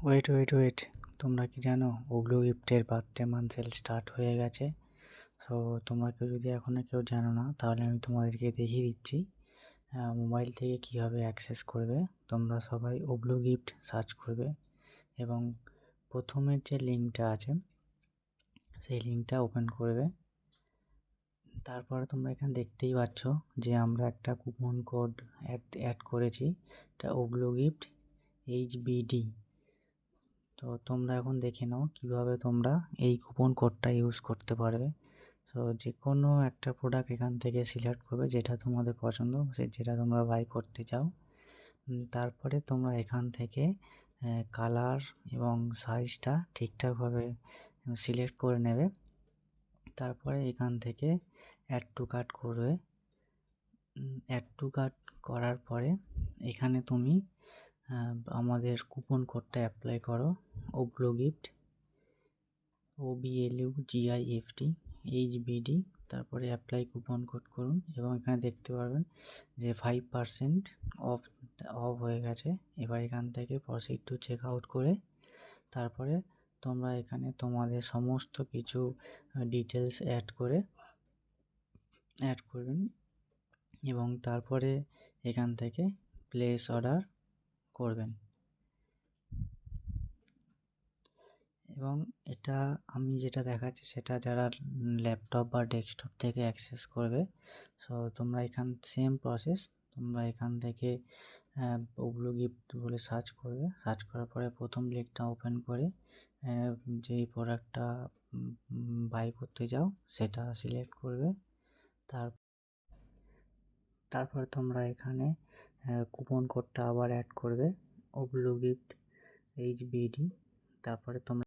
Wait, তোমরা কি জানো ওগ্লো গিফটের বার্থডে মান্থ সেল স্টার্ট হয়ে গেছে? সো তোমরা যদি এখনও কেউ জানো না, তাহলে আমি তোমাদেরকে দেখিয়ে দিচ্ছি মোবাইল থেকে কীভাবে অ্যাক্সেস করবে। তোমরা সবাই ওগ্লো গিফট সার্চ করবে এবং প্রথমের যে লিঙ্কটা আছে সেই লিঙ্কটা ওপেন করবে। তারপরে তোমরা এখানে দেখতেই পাচ্ছ যে আমরা একটা কুপন কোড অ্যাড করেছি, এটা ওগ্লো গিফট HBD। তো তোমরা এখন দেখে নাও কীভাবে তোমরা এই কুপন কোডটা ইউজ করতে পারবে। তো যে কোনো একটা প্রোডাক্ট এখান থেকে সিলেক্ট করবে যেটা তোমাদের পছন্দ, যেটা তোমরা বাই করতে চাও। তারপরে তোমরা এখান থেকে কালার এবং সাইজটা ঠিকঠাকভাবে সিলেক্ট করে নেবে। তারপরে এখান থেকে অ্যাড টু কার্ট করবে। অ্যাড টু কার্ট করার পরে এখানে তুমি আমাদের কুপন কোডটা অ্যাপ্লাই করো, ওগ্লো গিফট OBLUGIFT HBD। তারপরে অ্যাপ্লাই কুপন কোড করুন এবং এখানে দেখতে পারবেন যে 5% অফ হয়ে গেছে। এবার এখান থেকে প্রসিড টু চেক আউট করে তারপরে তোমরা এখানে তোমাদের সমস্ত কিছু ডিটেলস অ্যাড করবেন এবং তারপরে এখান থেকে প্লেস অর্ডার করবেন। এবং এটা আমি যেটা দেখাচ্ছি সেটা যারা ল্যাপটপ বা ডেস্কটপ থেকে অ্যাক্সেস করবে। সো তোমরা সেম প্রসেস, তোমরা এখান থেকে ওগ্লো গিফট বলে সার্চ করবে। সার্চ করার পরে প্রথম লিঙ্কটা ওপেন করে যেই প্রোডাক্টটা বাই করতে চাও সেটা সিলেক্ট করবে। তারপর তোমরা এখানে কুপন কোডটা আবার অ্যাড করবে, ওগ্লো গিফট HBD। তারপরে তোমরা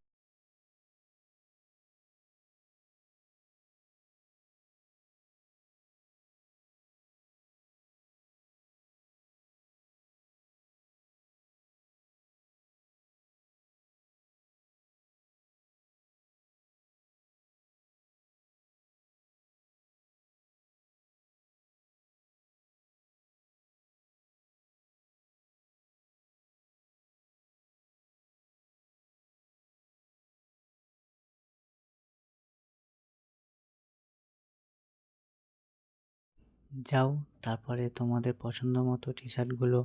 যাও, তারপরে তোমাদের পছন্দ মতো টি শার্টগুলো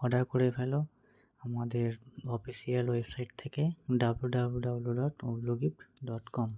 অর্ডার করে ফেলো আমাদের অফিসিয়াল ওয়েবসাইট থেকে www.oglogift.com।